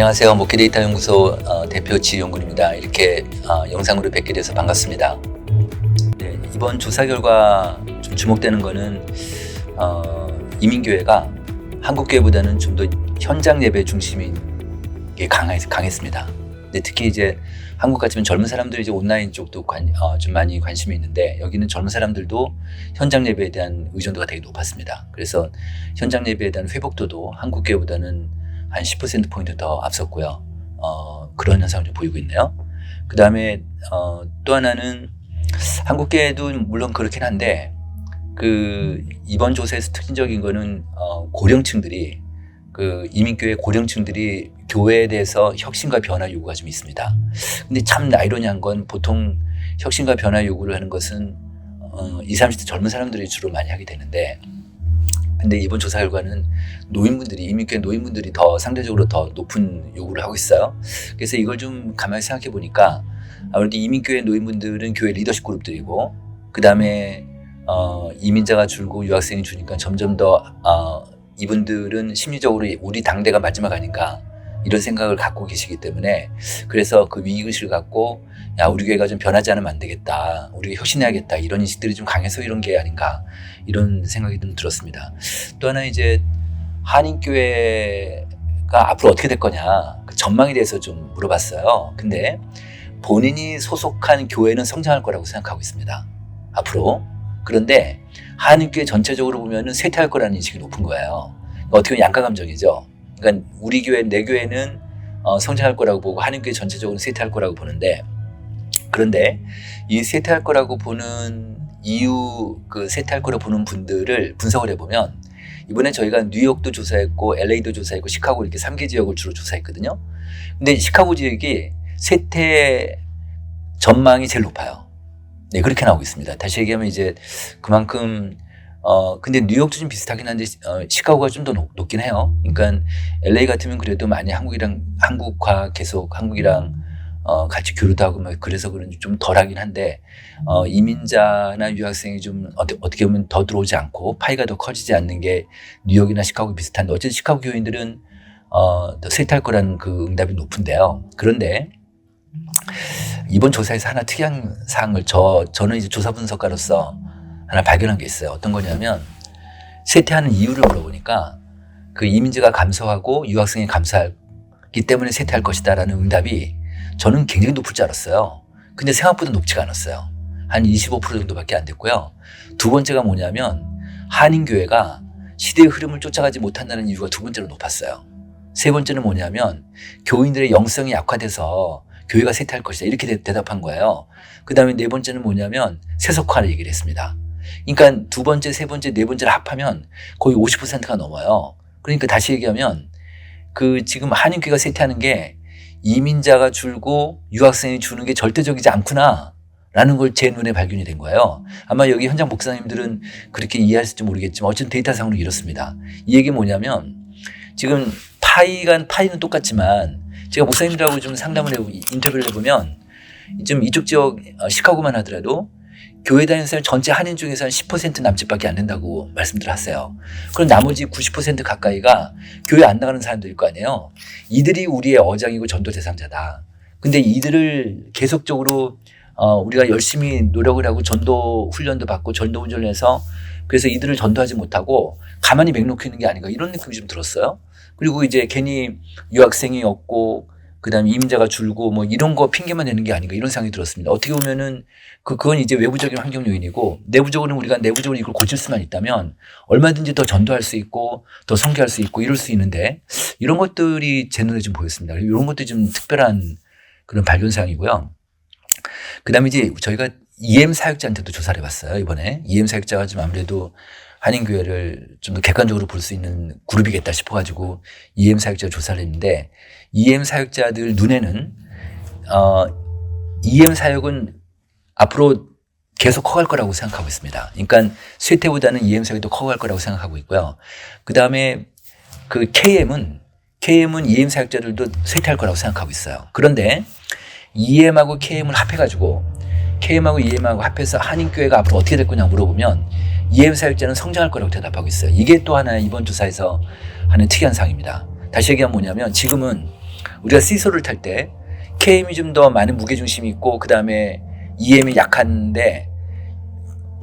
안녕하세요. 목회데이터 연구소 대표 지용군입니다. 이렇게 영상으로 뵙게 돼서 반갑습니다. 네, 이번 조사 결과 좀 주목되는 거는 이민교회가 한국교회보다는 좀 더 현장 예배 중심인 게 강했습니다. 근데 특히 이제 한국 같으면 젊은 사람들이 이제 온라인 쪽도 좀 많이 관심이 있는데, 여기는 젊은 사람들도 현장 예배에 대한 의존도가 되게 높았습니다. 그래서 현장 예배에 대한 회복도도 한국교회보다는 한 10%포인트 더 앞섰고요. 그런 현상을 좀 보이고 있네요. 그 다음에 또 하나는 한국계도 물론 그렇긴 한데, 이번 조사에서 특징적인 거는 고령층들이, 이민교회 고령층들이 교회에 대해서 혁신과 변화 요구가 좀 있습니다. 근데 참 아이러니한 건, 보통 혁신과 변화 요구를 하는 것은 20, 30대 젊은 사람들이 주로 많이 하게 되는데, 근데 이번 조사 결과는 이민교회 노인분들이 더 상대적으로 더 높은 요구를 하고 있어요. 그래서 이걸 좀 가만히 생각해 보니까, 아무래도 이민교회 노인분들은 교회 리더십 그룹들이고, 그 다음에 이민자가 줄고 유학생이 주니까 점점 더 이분들은 심리적으로 우리 당대가 마지막 아닌가, 이런 생각을 갖고 계시기 때문에, 그래서 그 위기의식을 갖고, 야, 우리 교회가 좀 변하지 않으면 안 되겠다, 우리가 혁신해야겠다, 이런 인식들이 좀 강해서 이런 게 아닌가, 이런 생각이 좀 들었습니다. 또 하나, 이제 한인교회가 앞으로 어떻게 될 거냐, 그 전망에 대해서 좀 물어봤어요. 근데 본인이 소속한 교회는 성장할 거라고 생각하고 있습니다, 앞으로. 그런데 한인교회 전체적으로 보면은 쇠퇴할 거라는 인식이 높은 거예요. 어떻게 보면 양가감정이죠. 그러니까 우리 교회, 내 교회는 성장할 거라고 보고, 한인교회 전체적으로 쇠퇴할 거라고 보는데, 그런데 이 쇠퇴할 거라고 보는 이유, 쇠퇴할 거라고 보는 분들을 분석을 해보면, 이번에 저희가 뉴욕도 조사했고 LA도 조사했고 시카고, 이렇게 3개 지역을 주로 조사했거든요. 근데 시카고 지역이 쇠퇴 전망이 제일 높아요. 네, 그렇게 나오고 있습니다. 다시 얘기하면 이제 그만큼 근데 뉴욕도 좀 비슷하긴 한데 시카고가 좀 더 높긴 해요. 그러니까 LA 같으면 그래도 많이 한국과 계속 한국이랑 같이 교류도 하고 막 그래서 그런지 좀 덜하긴 한데, 이민자나 유학생이 좀 어떻게 보면 더 들어오지 않고 파이가 더 커지지 않는 게 뉴욕이나 시카고 비슷한데, 어쨌든 시카고 교인들은 더 쇠퇴할 거라는 그 응답이 높은데요. 그런데 이번 조사에서 하나 특이한 사항을 저는 이제 조사 분석가로서 하나 발견한 게 있어요. 어떤 거냐면, 쇠퇴하는 이유를 물어보니까 그 이민자가 감소하고 유학생이 감소하기 때문에 쇠퇴할 것이다라는 응답이 저는 굉장히 높을 줄 알았어요. 근데 생각보다 높지가 않았어요. 한 25% 정도밖에 안 됐고요. 두 번째가 뭐냐면, 한인교회가 시대의 흐름을 쫓아가지 못한다는 이유가 두 번째로 높았어요. 세 번째는 뭐냐면, 교인들의 영성이 약화돼서 교회가 쇠퇴할 것이다, 이렇게 대답한 거예요. 그 다음에 네 번째는 뭐냐면, 세속화를 얘기를 했습니다. 그러니까 두 번째, 세 번째, 네 번째를 합하면 거의 50%가 넘어요. 그러니까 다시 얘기하면, 지금 한인교회가 쇠퇴하는 게 이민자가 줄고 유학생이 주는 게 절대적이지 않구나, 라는 걸 제 눈에 발견이 된 거예요. 아마 여기 현장 목사님들은 그렇게 이해하실지 모르겠지만, 어쨌든 데이터상으로 이렇습니다. 이 얘기 뭐냐면, 지금 파이는 똑같지만, 제가 목사님들하고 좀 상담을 해보고 인터뷰를 해보면, 좀 이쪽 지역 시카고만 하더라도 교회 다니는 사람 전체 한인 중에서 한 10% 남짓밖에 안 된다고 말씀들 하세요. 그럼 나머지 90% 가까이가 교회 안 나가는 사람들일 거 아니에요. 이들이 우리의 어장이고 전도 대상자다. 근데 이들을 계속적으로 우리가 열심히 노력을 하고 전도 훈련도 받고 전도 훈련을 해서, 그래서 이들을 전도하지 못하고 가만히 맹놓고 있는 게 아닌가, 이런 느낌이 좀 들었어요. 그리고 이제 괜히 유학생이 없고 그다음에 이민자가 줄고 뭐 이런 거 핑계만 대는 게 아닌가, 이런 생각이 들었습니다. 어떻게 보면은 그건 이제 외부적인 환경 요인이고, 내부적으로는 우리가 내부적으로 이걸 고칠 수만 있다면 얼마든지 더 전도할 수 있고 더 선교할 수 있고 이럴 수 있는데, 이런 것들이 제 눈에 좀 보였습니다. 이런 것도 좀 특별한 그런 발견사항이고요. 그다음에 이제 저희가 EM 사역자한테도 조사를 해봤어요. 이번에 EM 사역자가 좀 아무래도 한인교회를 좀 더 객관적으로 볼 수 있는 그룹이겠다 싶어가지고 EM 사역자 조사를 했는데, EM 사역자들 눈에는 EM 사역은 앞으로 계속 커갈 거라고 생각하고 있습니다. 그러니까 쇠퇴보다는 EM 사역이 더 커갈 거라고 생각하고 있고요. 그 다음에 KM은 EM 사역자들도 쇠퇴할 거라고 생각하고 있어요. 그런데 EM하고 KM을 합해가지고, KM하고 EM하고 합해서 한인교회가 앞으로 어떻게 될 거냐 물어보면, EM 사역자는 성장할 거라고 대답하고 있어요. 이게 또 하나 이번 조사에서 하는 특이한 사항입니다. 다시 얘기하면 뭐냐면, 지금은 우리가 시소를 탈 때 KM이 좀 더 많은 무게중심이 있고 그 다음에 EM이 약한데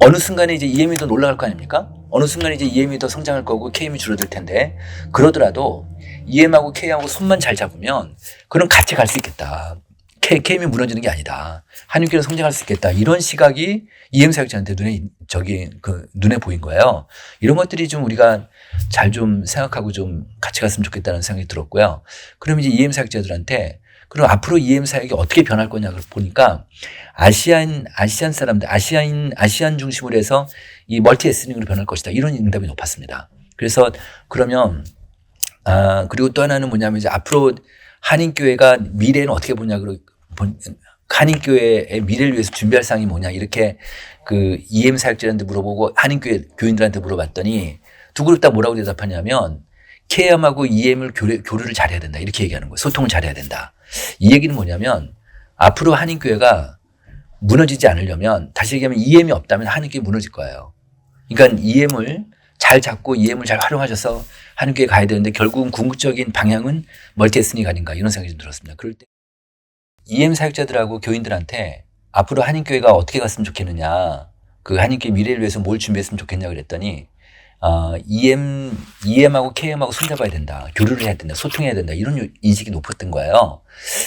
어느 순간에 이제 EM이 더 올라갈 거 아닙니까? 어느 순간에 이제 EM이 더 성장할 거고 KM이 줄어들 텐데 그러더라도 EM하고 K하고 손만 잘 잡으면 그럼 같이 갈 수 있겠다. KM이 무너지는 게 아니다. 한윤계는 성장할 수 있겠다. 이런 시각이 EM 사역자한테 눈에 보인 거예요. 이런 것들이 좀 우리가 잘 좀 생각하고 좀 같이 갔으면 좋겠다는 생각이 들었고요. 그럼 이제 EM 사역자들한테 그럼 앞으로 EM 사역이 어떻게 변할 거냐를 보니까 아시안 사람들, 아시안 중심으로 해서 이 멀티 에스닉으로 변할 것이다. 이런 응답이 높았습니다. 그래서 그러면, 그리고 또 하나는 뭐냐면 이제 앞으로 한인교회가 미래는 어떻게 보냐고, 한인교회의 미래를 위해서 준비할 사항이 뭐냐. 이렇게 그 EM 사역자들한테 물어보고 한인교회 교인들한테 물어봤더니 두 그룹 다 뭐라고 대답하냐면 KM하고 EM을 교류를 잘해야 된다. 이렇게 얘기하는 거예요. 소통을 잘해야 된다. 이 얘기는 뭐냐면 앞으로 한인교회가 무너지지 않으려면 다시 얘기하면 EM이 없다면 한인교회 무너질 거예요. 그러니까 EM을 잘 잡고 EM을 잘 활용하셔서 한인교회 가야 되는데 결국은 궁극적인 방향은 멀티에스닉 아닌가 이런 생각이 좀 들었습니다. 그럴 때 EM 사역자들하고 교인들한테 앞으로 한인교회가 어떻게 갔으면 좋겠느냐 그 한인교회 미래를 위해서 뭘 준비했으면 좋겠냐 그랬더니 EM하고 KM하고 손잡아야 된다. 교류를 해야 된다. 소통해야 된다. 이런 인식이 높았던 거예요.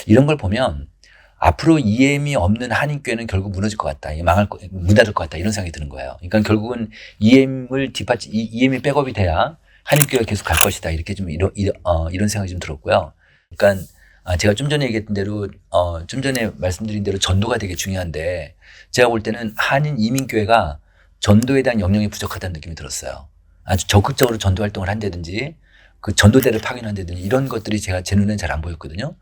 이런 걸 보면 앞으로 EM이 없는 한인교회는 결국 무너질 것 같다. 문 닫을 것 같다. 이런 생각이 드는 거예요. 그러니까 결국은 EM이 백업이 돼야 한인교회가 계속 갈 것이다. 이렇게 좀 이런 생각이 좀 들었고요. 그러니까 제가 좀 전에 얘기했던 대로 좀 전에 말씀드린 대로 전도가 되게 중요한데 제가 볼 때는 한인 이민교회가 전도에 대한 역량이 부족하다는 느낌이 들었어요. 아주 적극적으로 전도 활동을 한다든지 그 전도대를 파견한다든지 이런 것들이 제 눈에는 잘 안 보였거든요.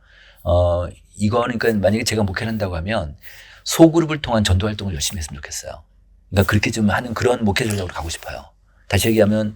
이거는 그러니까 만약에 제가 목회를 한다고 하면 소그룹을 통한 전도 활동을 열심히 했으면 좋겠어요. 그러니까 그렇게 좀 하는 그런 목회 전략으로 가고 싶어요. 다시 얘기하면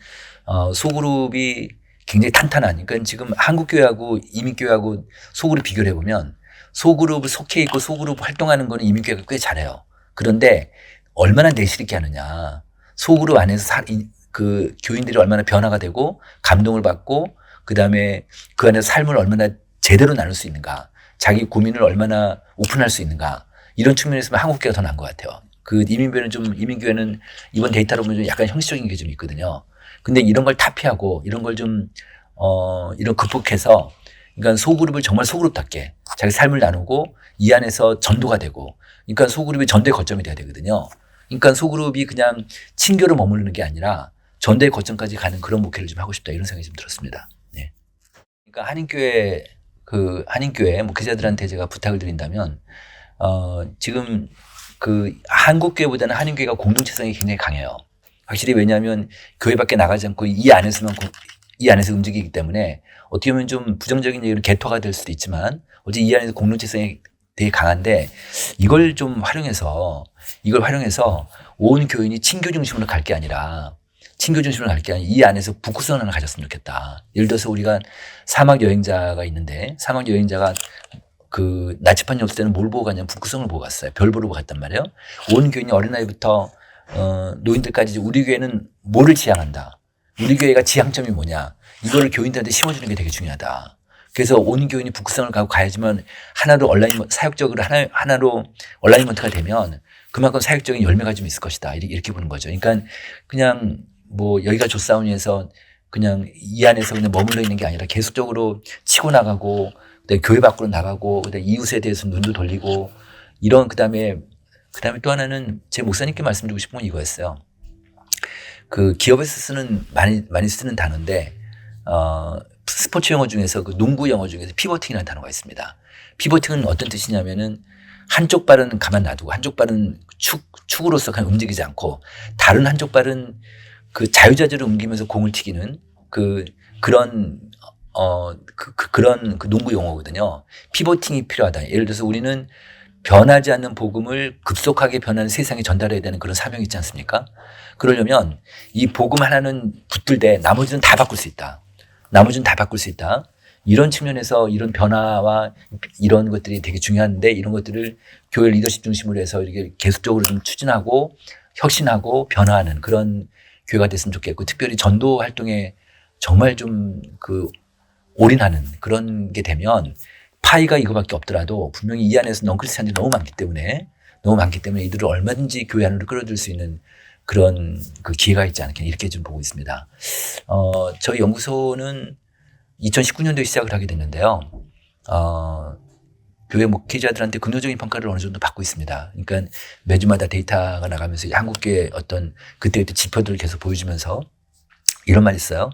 소그룹이 굉장히 탄탄한 그러니까 지금 한국교회하고 이민교회하고 소그룹 비교를 해보면 소그룹을 속해 있고 소그룹 활동하는 거는 이민교회가 꽤 잘해요. 그런데 얼마나 내실 있게 하느냐. 소그룹 안에서 그 교인들이 얼마나 변화가 되고 감동을 받고 그다음에 그 안에서 삶을 얼마나 제대로 나눌 수 있는가. 자기 고민을 얼마나 오픈할 수 있는가. 이런 측면에서 한국교회가 더 나은 것 같아요. 그 이민교회는 이번 데이터로 보면 좀 약간 형식적인 게 좀 있거든요. 근데 이런 걸 타피하고 이런 걸 좀 이런 극복해서 그러니까 소그룹을 정말 소그룹답게 자기 삶을 나누고 이 안에서 전도가 되고 그러니까 소그룹이 전도의 거점이 돼야 되거든요. 그러니까 소그룹이 그냥 친교로 머무르는 게 아니라 전도의 거점까지 가는 그런 목회를 좀 하고 싶다 이런 생각이 좀 들었습니다. 네. 그러니까 한인교회 목회자들한테 제가 부탁을 드린다면 지금 그 한국교회보다는 한인교회가 공동체성이 굉장히 강해요. 확실히 왜냐하면 교회밖에 나가지 않고 이 안에서 움직이기 때문에 어떻게 보면 좀 부정적인 얘기로 개토가 될 수도 있지만 어제 이 안에서 공동체성이 되게 강한데 이걸 활용해서 온 교인이 친교 중심으로 갈 게 아니라 이 안에서 북구성 하나 가졌으면 좋겠다. 예를 들어서 우리가 사막 여행자가 있는데 사막 여행자가 그 나치판이 없을 때는 뭘 보고 갔냐면 북구성을 보고 갔어요. 별 보러 갔단 말이에요. 온 교인이 어린아이부터 노인들까지 우리 교회는 뭐를 지향한다. 우리 교회가 지향점이 뭐냐. 이거를 교인들한테 심어주는 게 되게 중요하다. 그래서 온 교인이 북구성을 가고 가야지만 하나로 사역적으로 하나로 얼라이먼트가 되면 그만큼 사역적인 열매가 좀 있을 것이다. 이렇게 보는 거죠. 그러니까 그냥 뭐 여기가 좋사오니에서 그냥 이 안에서 그냥 머물러 있는 게 아니라 계속적으로 치고 나가고 그다음에 교회 밖으로 나가고 그다음에 이웃에 대해서 눈도 돌리고 이런 그다음에 또 하나는 제 목사님께 말씀드리고 싶은 건 이거였어요. 그 기업에서 많이 쓰는 단어인데 스포츠 용어 중에서 그 농구 용어 중에서 피보팅이라는 단어가 있습니다. 피보팅은 어떤 뜻이냐면은 한쪽 발은 가만 놔두고 한쪽 발은 축으로서 그냥 움직이지 않고 다른 한쪽 발은 그 자유자재로 움직이면서 공을 튀기는 그런 농구 용어거든요. 피보팅이 필요하다. 예를 들어서 우리는 변하지 않는 복음을 급속하게 변하는 세상에 전달해야 되는 그런 사명이 있지 않습니까? 그러려면 이 복음 하나는 붙들되 나머지는 다 바꿀 수 있다. 이런 측면에서 이런 변화와 이런 것들이 되게 중요한데 이런 것들을 교회 리더십 중심으로 해서 이렇게 계속적으로 좀 추진하고 혁신하고 변화하는 그런 교회가 됐으면 좋겠고 특별히 전도 활동에 정말 좀 올인하는 그런 게 되면 파이가 이거밖에 없더라도 분명히 이 안에서 넌크리스찬들이 너무 많기 때문에 이들을 얼마든지 교회 안으로 끌어들 수 있는 그런 그 기회가 있지 않겠냐 이렇게 좀 보고 있습니다. 저희 연구소는 2019년도에 시작을 하게 됐는데요. 교회 목회자들한테 긍정적인 평가를 어느 정도 받고 있습니다. 그러니까 매주마다 데이터가 나가면서 한국교회 어떤 그때그때 지표들을 계속 보여주면서 이런 말이 있어요.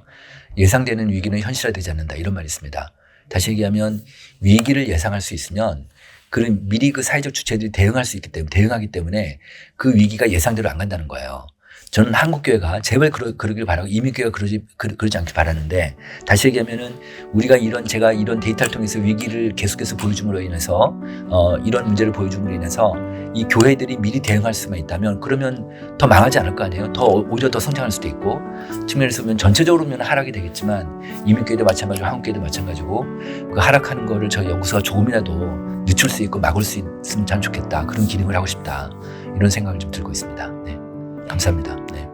예상되는 위기는 현실화되지 않는다. 이런 말이 있습니다. 다시 얘기하면 위기를 예상할 수 있으면 그런 미리 그 사회적 주체들이 대응하기 때문에 그 위기가 예상대로 안 간다는 거예요. 저는 한국교회가 제발 그러길 바라고 이민교회가 그러지 않길 바라는데 다시 얘기하면은 제가 이런 데이터를 통해서 위기를 계속해서 보여줌으로 인해서 이런 문제를 보여줌으로 인해서 이 교회들이 미리 대응할 수만 있다면 그러면 더 망하지 않을 거 아니에요. 오히려 더 성장할 수도 있고 측면에서 보면 전체적으로 보면 하락이 되겠지만 이민교회도 마찬가지고 한국교회도 마찬가지고 그 하락하는 거를 저희 연구소가 조금이라도 늦출 수 있고 막을 수 있으면 참 좋겠다. 그런 기능을 하고 싶다. 이런 생각을 좀 들고 있습니다. 네. 감사합니다. 네.